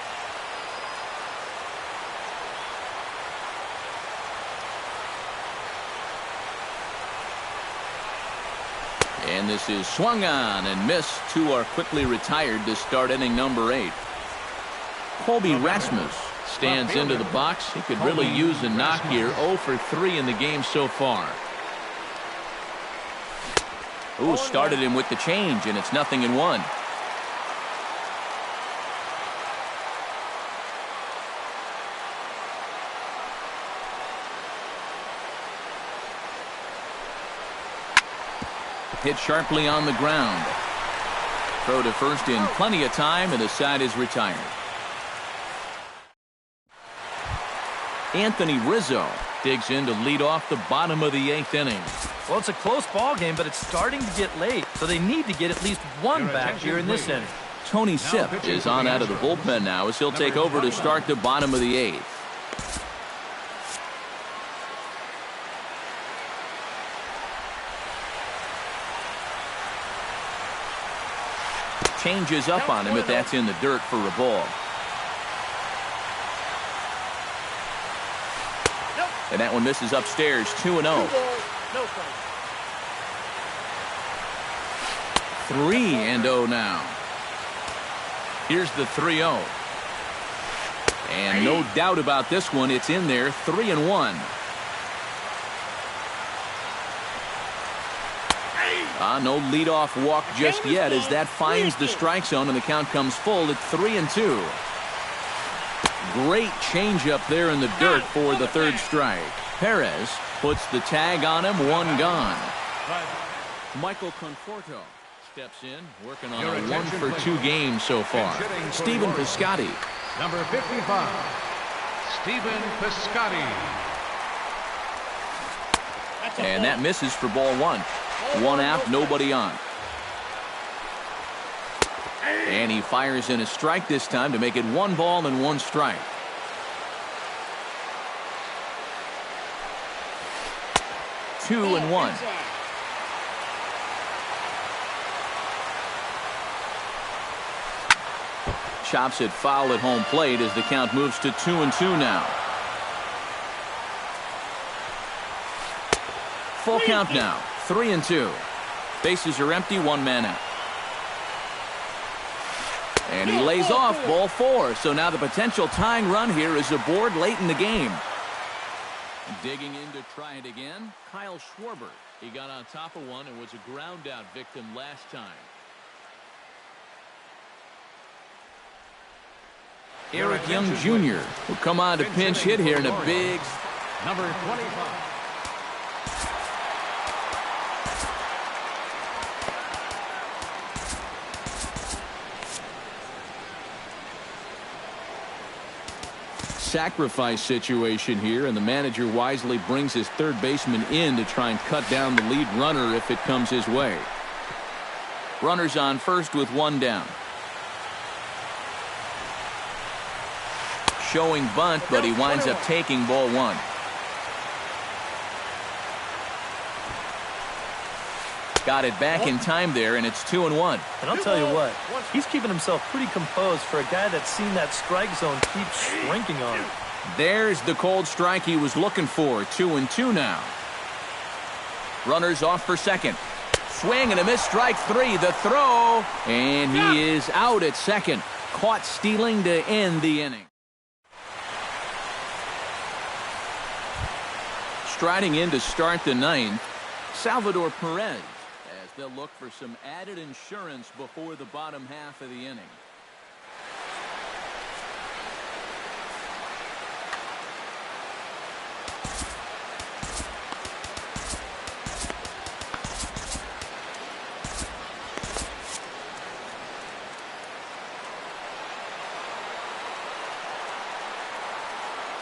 And this is swung on and missed. 2 are quickly retired to start inning number 8. Colby Rasmus stands into the box. He could really use a knock here. 0 for 3 in the game so far. Ooh, started him with the change, and it's 0-1. Hit sharply on the ground. Throw to first in plenty of time, and the side is retired. Anthony Rizzo digs in to lead off the bottom of the 8th inning.
Well, it's a close ball game, but it's starting to get late, so they need to get at least one back here in this inning.
Tony Sipp is on out of the bullpen now as he'll take over to start the bottom of the 8th. Changes up on him, but that's in the dirt for a ball. And that one misses upstairs, 2-0. 3-0 now. Here's the 3-0. And no doubt about this one, it's in there, 3-1. No leadoff walk just yet as that finds the strike zone and the count comes full at 3-2. Great changeup there in the dirt for the 3rd strike. Perez puts the tag on him, 1 gone. Michael Conforto steps in, working on a 1-for-2 game so far. Stephen Piscotty.
Number 55, Stephen Piscotty.
And that misses for ball 1. 1 out, nobody on. And he fires in a strike this time to make it 1 ball and 1 strike. Two and 1. Chops it foul at home plate as the count moves to 2-2 now. Full count now, 3-2. Bases are empty, 1 man out. And he lays off ball 4. So now the potential tying run here is aboard late in the game. Digging in to try it again, Kyle Schwarber. He got on top of one and was a ground out victim last time. Eric Young Jr. will come on to pinch hit here in a big.
Number 25.
Sacrifice situation here, and the manager wisely brings his 3rd baseman in to try and cut down the lead runner if it comes his way. Runners on first with 1 down. Showing bunt, but he winds up taking ball 1. Got it back in time there, and it's 2-1.
And I'll tell you what, he's keeping himself pretty composed for a guy that's seen that strike zone keep shrinking on him.
There's the cold strike he was looking for. 2-2 now. Runners off for second. Swing and a miss, strike 3. The throw, and he is out at second. Caught stealing to end the inning. Striding in to start the 9th, Salvador Perez. They'll look for some added insurance before the bottom half of the inning.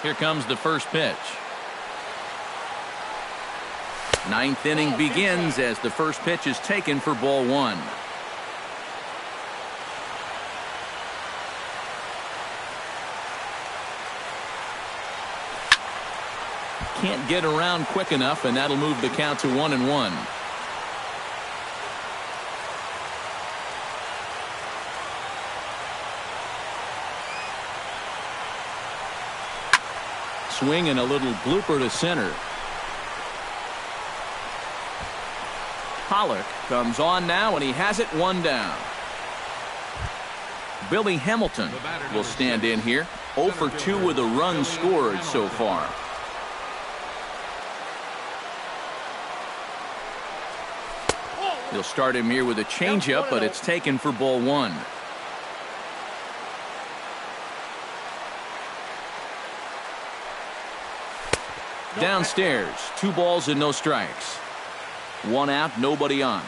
Here comes the first pitch. 9th inning begins as the first pitch is taken for ball 1. Can't get around quick enough, and that'll move the count to 1-1. Swing and a little blooper to center. Pollock comes on now, and he has it 1 down. Billy Hamilton will stand in here. 0 for 2 with a run scored so far. He'll start him here with a changeup, but it's taken for ball 1. Downstairs, 2 balls and no strikes. 1 out, nobody on.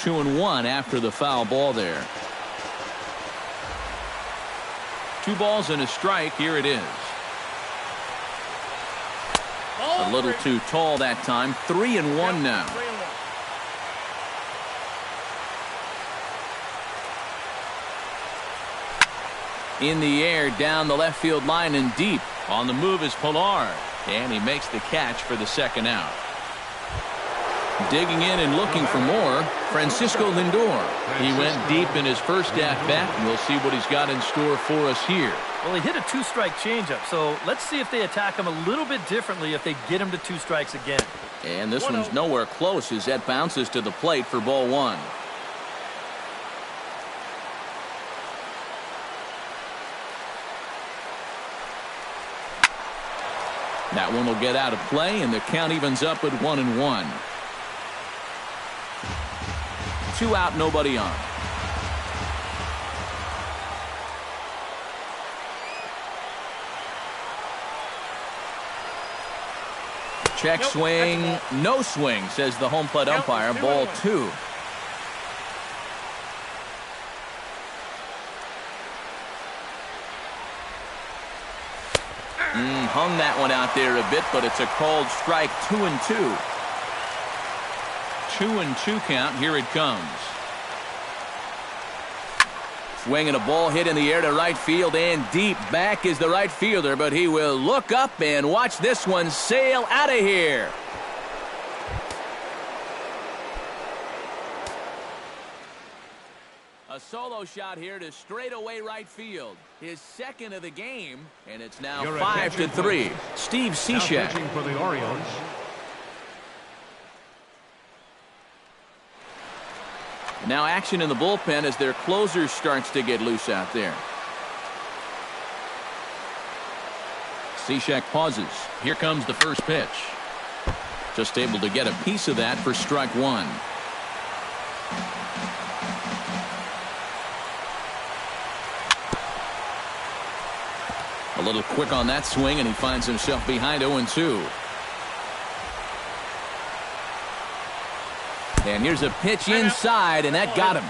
2-1 after the foul ball there. 2 balls and a strike. Here it is. A little too tall that time. 3-1 now. In the air, down the left field line and deep. On the move is Pilar, and he makes the catch for the second out. Digging in and looking for more, Francisco Lindor. He went deep in his first at-bat, and we'll see what he's got in store for us here.
Well, he hit a 2-strike changeup, so let's see if they attack him a little bit differently if they get him to 2 strikes again.
And this one's nowhere close as that bounces to the plate for ball 1. That one will get out of play, and the count evens up at 1-1. 2 out, nobody on. Check swing, no swing, says the home plate umpire. Ball 2. Hung that one out there a bit, but it's a called strike. 2-2. 2-2 count. Here it comes. Swing and a ball hit in the air to right field and deep. Back is the right fielder, but he will look up and watch this one sail out of here. A solo shot here to straightaway right field. His second of the game, and it's now 5-3. Steve Cishek.
For the Orioles.
Now action in the bullpen as their closer starts to get loose out there. Cishek pauses. Here comes the first pitch. Just able to get a piece of that for strike 1. A little quick on that swing, and he finds himself behind 0-2. And here's a pitch inside, and that got him.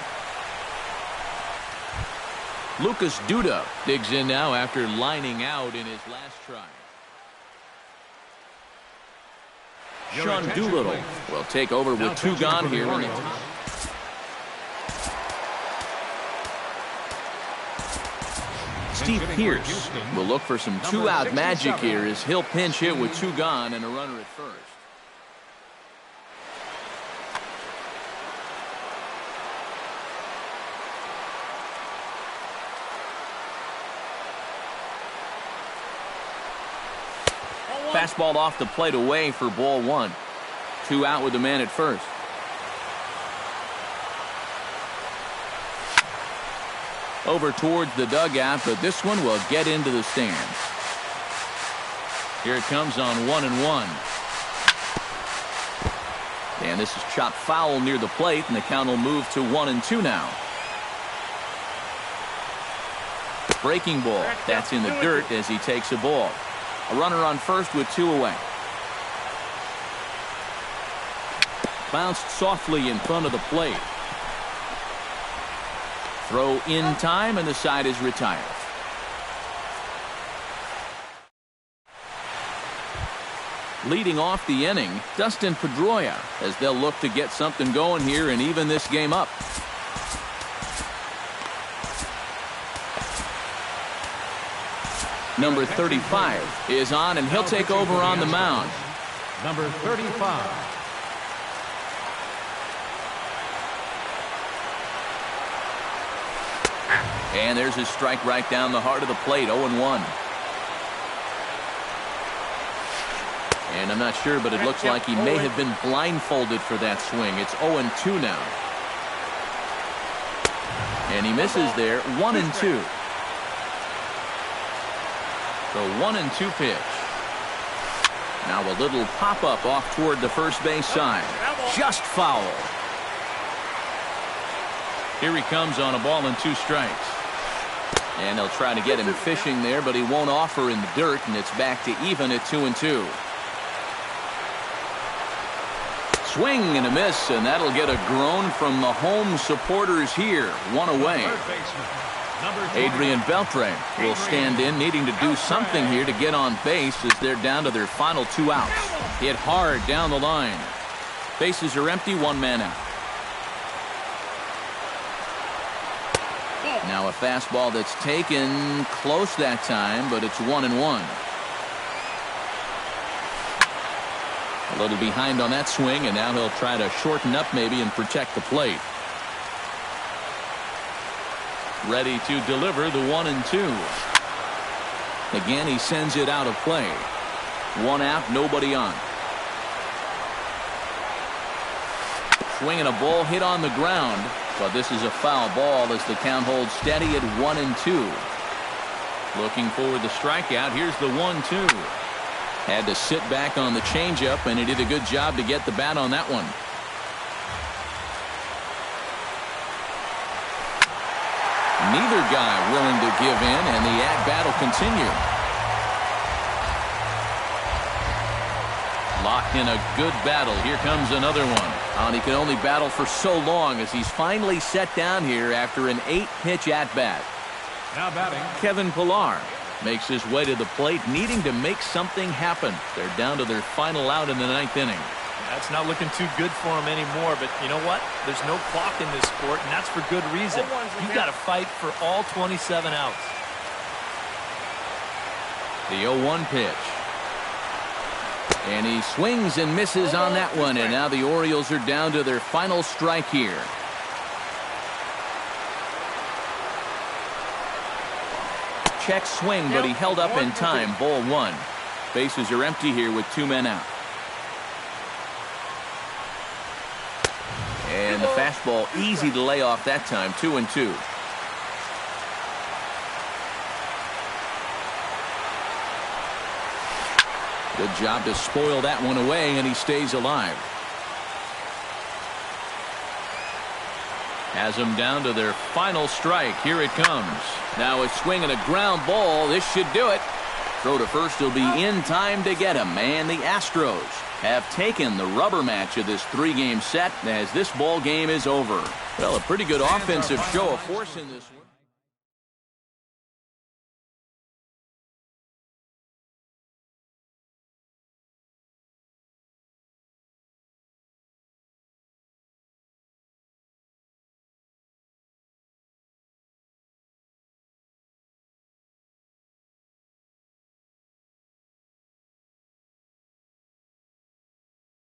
Lucas Duda digs in now after lining out in his last try. Sean Doolittle will take over with 2 gone here in the top. Steve Pearce will look for some 2-out magic here as he'll pinch hit with 2 gone and a runner at first. Fastball off the plate away for ball 1. 2 out with the man at first. Over towards the dugout, but this one will get into the stands. Here it comes on 1-1. And this is chopped foul near the plate, and the count will move to 1-2 now. Breaking ball. That's in the dirt as he takes a ball. A runner on first with 2 away. Bounced softly in front of the plate. Throw in time, and the side is retired. Leading off the inning, Dustin Pedroia, as they'll look to get something going here and even this game up. Number 35 is on, and he'll take over on the mound.
Number 35.
And there's his strike right down the heart of the plate. 0-1. And I'm not sure, but it looks like he may have been blindfolded for that swing. It's 0-2 now. And he misses there. 1-2. The 1-2 pitch. Now a little pop-up off toward the first base side. Just foul. Here he comes on a ball and 2 strikes. And they'll try to get him fishing there, but he won't offer in the dirt, and it's back to even at 2-2. swing and a miss, and that'll get a groan from the home supporters here. One away. Adrian Beltre will stand in, needing to do something here to get on base as they're down to their final 2 outs. Hit hard down the line. Bases are empty, 1 man out. Now a fastball that's taken close that time, but it's 1-1. A little behind on that swing, and now he'll try to shorten up maybe and protect the plate. Ready to deliver the 1-2. Again, he sends it out of play. 1 out, nobody on. Swinging a ball hit on the ground, but this is a foul ball as the count holds steady at 1-2. Looking for the strikeout. Here's the 1-2. Had to sit back on the changeup, and he did a good job to get the bat on that one. Neither guy willing to give in, and the at-bat will continue. Locked in a good battle. Here comes another one. And he can only battle for so long as he's finally set down here after an 8-pitch at-bat.
Now batting,
Kevin Pillar makes his way to the plate, needing to make something happen. They're down to their final out in the 9th inning.
That's not looking too good for him anymore, but you know what? There's no clock in this sport, and that's for good reason. You've got to fight for all 27 outs.
The 0-1 pitch. And he swings and misses on that one, and now the Orioles are down to their final strike here. Check swing, but he held up in time. Ball 1. Bases are empty here with 2 men out. And the fastball easy to lay off that time. 2-2. Good job to spoil that one away, and he stays alive. Has them down to their final strike. Here it comes. Now a swing and a ground ball. This should do it. Throw to first will be in time to get him. And the Astros have taken the rubber match of this 3-game set as this ball game is over. Well, a pretty good offensive show of force in this one.